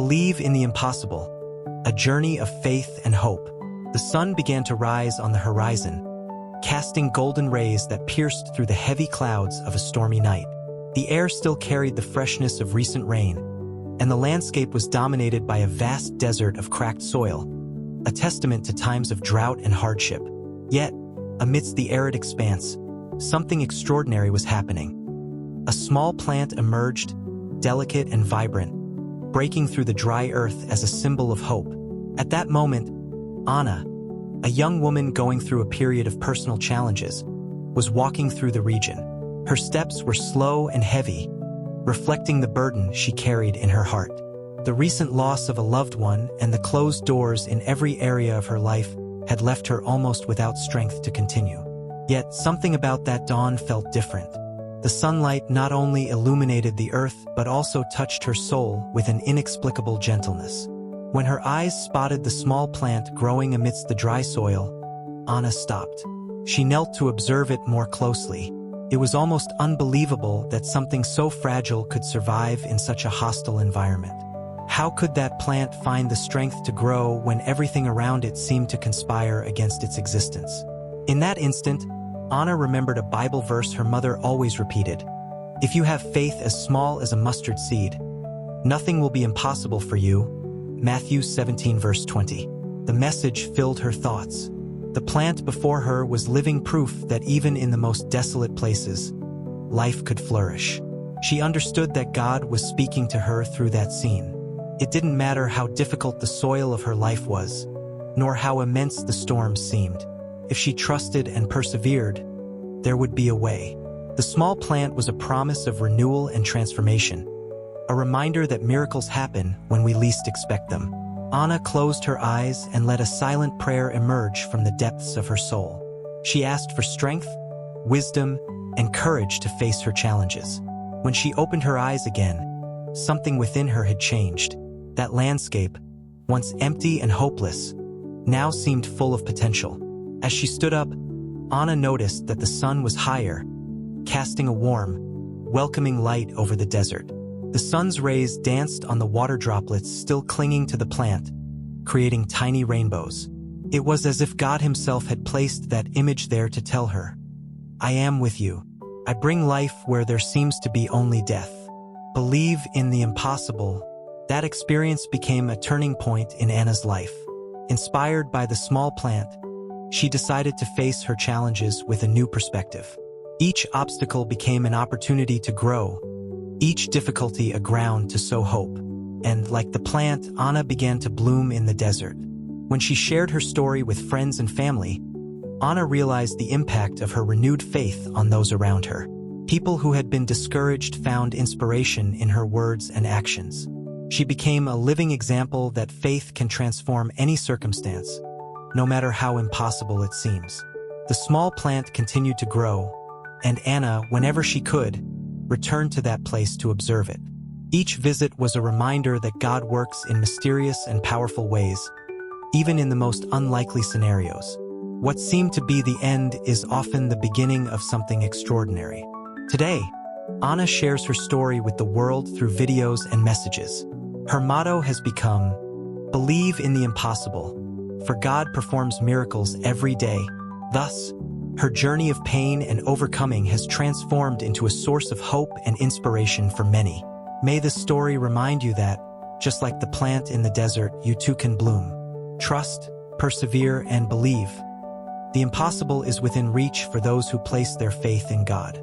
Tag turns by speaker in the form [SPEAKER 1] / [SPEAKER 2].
[SPEAKER 1] Believe in the impossible, a journey of faith and hope. The sun began to rise on the horizon, casting golden rays that pierced through the heavy clouds of a stormy night. The air still carried the freshness of recent rain, and the landscape was dominated by a vast desert of cracked soil, a testament to times of drought and hardship. Yet, amidst the arid expanse, something extraordinary was happening. A small plant emerged, delicate and vibrant, breaking through the dry earth as a symbol of hope. At that moment, Anna, a young woman going through a period of personal challenges, was walking through the region. Her steps were slow and heavy, reflecting the burden she carried in her heart. The recent loss of a loved one and the closed doors in every area of her life had left her almost without strength to continue. Yet something about that dawn felt different. The sunlight not only illuminated the earth but also touched her soul with an inexplicable gentleness. When her eyes spotted the small plant growing amidst the dry soil, Anna stopped. She knelt to observe it more closely. It was almost unbelievable that something so fragile could survive in such a hostile environment. How could that plant find the strength to grow when everything around it seemed to conspire against its existence? In that instant, Anna remembered a Bible verse her mother always repeated. If you have faith as small as a mustard seed, nothing will be impossible for you. Matthew 17 verse 20. The message filled her thoughts. The plant before her was living proof that even in the most desolate places, life could flourish. She understood that God was speaking to her through that scene. It didn't matter how difficult the soil of her life was, nor how immense the storms seemed. If she trusted and persevered, there would be a way. The small plant was a promise of renewal and transformation, a reminder that miracles happen when we least expect them. Anna closed her eyes and let a silent prayer emerge from the depths of her soul. She asked for strength, wisdom, and courage to face her challenges. When she opened her eyes again, something within her had changed. That landscape, once empty and hopeless, now seemed full of potential. As she stood up, Anna noticed that the sun was higher, casting a warm, welcoming light over the desert. The sun's rays danced on the water droplets still clinging to the plant, creating tiny rainbows. It was as if God himself had placed that image there to tell her, I am with you. I bring life where there seems to be only death. Believe in the impossible. That experience became a turning point in Anna's life. Inspired by the small plant, she decided to face her challenges with a new perspective. Each obstacle became an opportunity to grow, each difficulty a ground to sow hope. And like the plant, Anna began to bloom in the desert. When she shared her story with friends and family, Anna realized the impact of her renewed faith on those around her. People who had been discouraged found inspiration in her words and actions. She became a living example that faith can transform any circumstance, no matter how impossible it seems. The small plant continued to grow, and Anna, whenever she could, returned to that place to observe it. Each visit was a reminder that God works in mysterious and powerful ways, even in the most unlikely scenarios. What seemed to be the end is often the beginning of something extraordinary. Today, Anna shares her story with the world through videos and messages. Her motto has become, "Believe in the impossible, for God performs miracles every day." Thus, her journey of pain and overcoming has transformed into a source of hope and inspiration for many. May this story remind you that, just like the plant in the desert, you too can bloom. Trust, persevere, and believe. The impossible is within reach for those who place their faith in God.